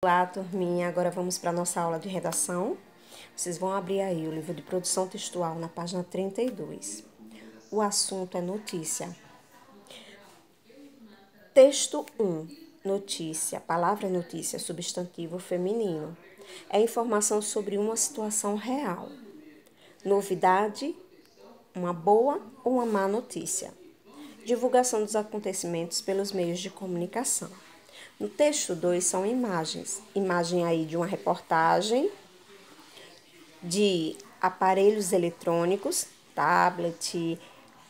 Olá, turminha. Agora vamos para a nossa aula de redação. Vocês vão abrir aí o livro de produção textual na página 32. O assunto é notícia. Texto 1. Notícia. Palavra notícia, substantivo feminino. É informação sobre uma situação real. Novidade, uma boa ou uma má notícia. Divulgação dos acontecimentos pelos meios de comunicação. No texto 2 são imagens. Imagem aí de uma reportagem de aparelhos eletrônicos, tablet,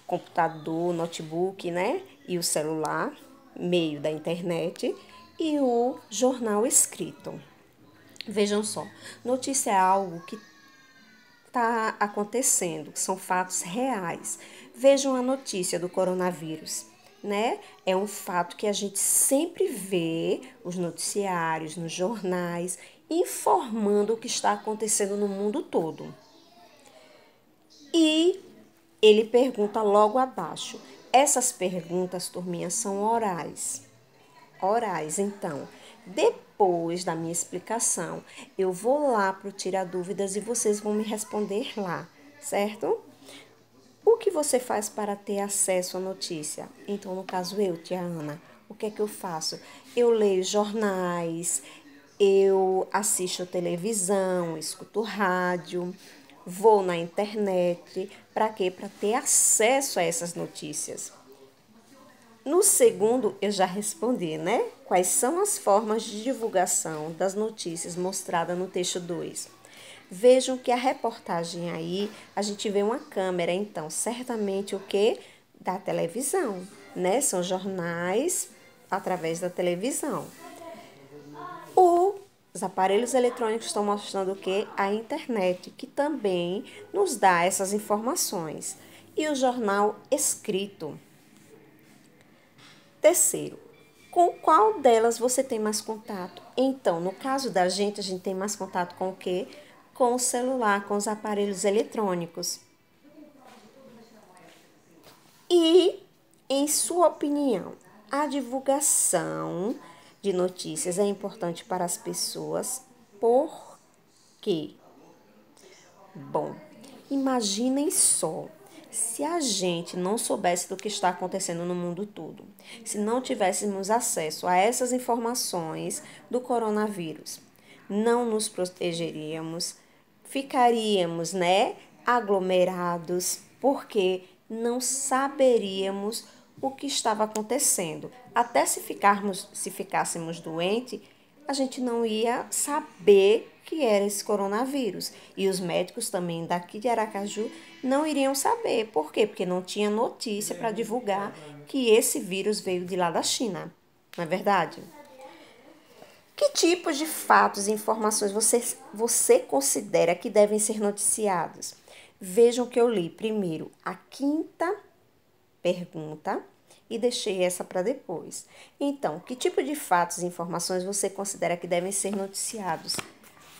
computador, notebook, né? E o celular, meio da internet, e o jornal escrito. Vejam só, notícia é algo que está acontecendo, são fatos reais. Vejam a notícia do coronavírus, né? É um fato que a gente sempre vê os noticiários, nos jornais, informando o que está acontecendo no mundo todo. E ele pergunta logo abaixo. Essas perguntas, turminha, são orais. Orais, então. Depois da minha explicação, eu vou lá para o Tira Dúvidas e vocês vão me responder lá, certo? O que você faz para ter acesso à notícia? Então, no caso eu, tia Ana, o que é que eu faço? Eu leio jornais, eu assisto televisão, escuto rádio, vou na internet. Para quê? Para ter acesso a essas notícias. No segundo, eu já respondi, né? Quais são as formas de divulgação das notícias mostradas no texto 2? Vejam que a reportagem aí, a gente vê uma câmera, então, certamente o que? Da televisão, né? São jornais através da televisão. Os aparelhos eletrônicos estão mostrando o que? A internet, que também nos dá essas informações. E o jornal escrito. Terceiro, com qual delas você tem mais contato? Então, no caso da gente, a gente tem mais contato com o quê? Com o celular, com os aparelhos eletrônicos. E, em sua opinião, a divulgação de notícias é importante para as pessoas por quê? Bom, imaginem só, se a gente não soubesse do que está acontecendo no mundo todo, se não tivéssemos acesso a essas informações do coronavírus, não nos protegeríamos, ficaríamos, né, aglomerados, porque não saberíamos o que estava acontecendo. Até se ficássemos doentes, a gente não ia saber que era esse coronavírus. E os médicos também daqui de Aracaju não iriam saber. Por quê? Porque não tinha notícia para divulgar que esse vírus veio de lá da China. Não é verdade? Que tipos de fatos e informações você considera que devem ser noticiados? Vejam que eu li primeiro a quinta pergunta e deixei essa para depois. Então, que tipo de fatos e informações você considera que devem ser noticiados?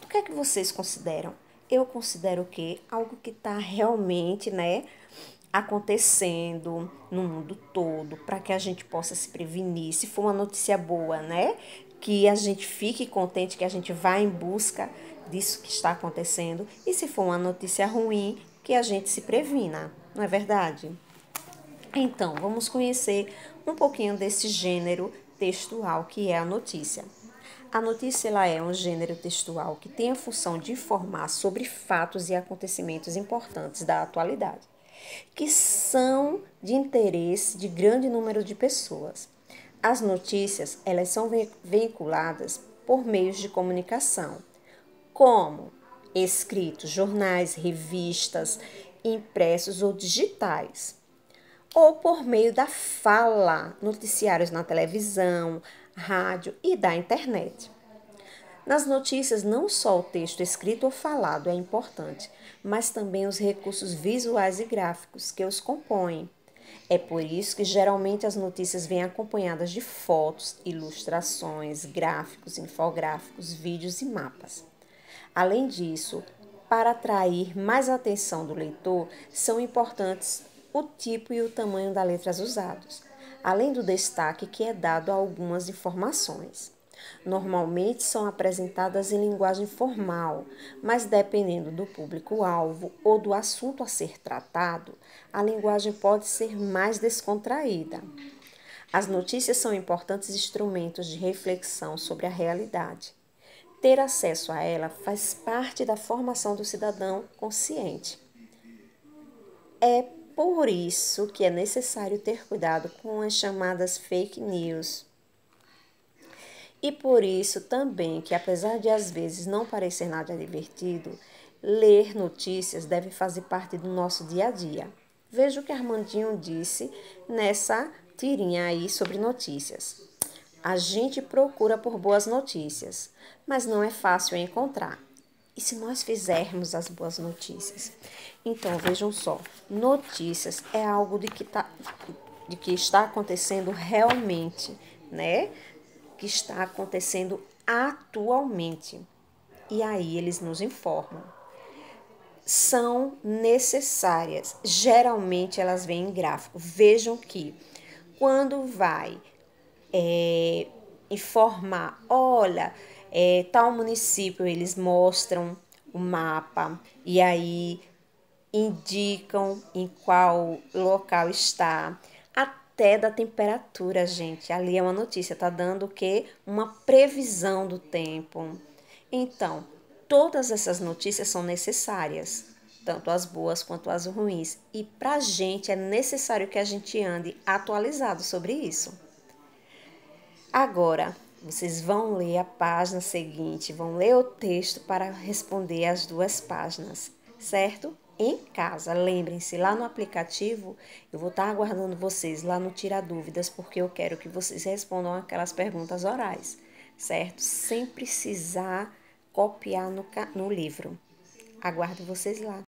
O que é que vocês consideram? Eu considero o quê? Algo que está realmente, né, acontecendo no mundo todo, para que a gente possa se prevenir. Se for uma notícia boa, né, que a gente fique contente, que a gente vá em busca disso que está acontecendo. E se for uma notícia ruim, que a gente se previna. Não é verdade? Então, vamos conhecer um pouquinho desse gênero textual que é a notícia. A notícia ela é um gênero textual que tem a função de informar sobre fatos e acontecimentos importantes da atualidade, que são de interesse de grande número de pessoas. As notícias elas são veiculadas por meios de comunicação, como escritos, jornais, revistas, impressos ou digitais, ou por meio da fala, noticiários na televisão, rádio e da internet. Nas notícias, não só o texto escrito ou falado é importante, mas também os recursos visuais e gráficos que os compõem. É por isso que geralmente as notícias vêm acompanhadas de fotos, ilustrações, gráficos, infográficos, vídeos e mapas. Além disso, para atrair mais a atenção do leitor, são importantes o tipo e o tamanho das letras usados, além do destaque que é dado a algumas informações. Normalmente são apresentadas em linguagem formal, mas dependendo do público-alvo ou do assunto a ser tratado, a linguagem pode ser mais descontraída. As notícias são importantes instrumentos de reflexão sobre a realidade. Ter acesso a ela faz parte da formação do cidadão consciente. É por isso que é necessário ter cuidado com as chamadas fake news. E por isso também que, apesar de às vezes não parecer nada divertido, ler notícias deve fazer parte do nosso dia a dia. Veja o que Armandinho disse nessa tirinha aí sobre notícias. A gente procura por boas notícias, mas não é fácil encontrar. E se nós fizermos as boas notícias? Então, vejam só, notícias é algo de que está acontecendo realmente, né? Que está acontecendo atualmente. E aí eles nos informam. São necessárias. Geralmente elas vêm em gráfico. Vejam que quando vai informar, olha, tal município, eles mostram o mapa e aí indicam em qual local está, até da temperatura, gente. Ali é uma notícia, tá dando o quê? Uma previsão do tempo. Então, todas essas notícias são necessárias, tanto as boas quanto as ruins. E para a gente é necessário que a gente ande atualizado sobre isso. Agora, vocês vão ler a página seguinte, vão ler o texto para responder as duas páginas, certo? Em casa, lembrem-se, lá no aplicativo, eu vou estar aguardando vocês lá no Tira Dúvidas, porque eu quero que vocês respondam aquelas perguntas orais, certo? Sem precisar copiar no livro. Aguardo vocês lá.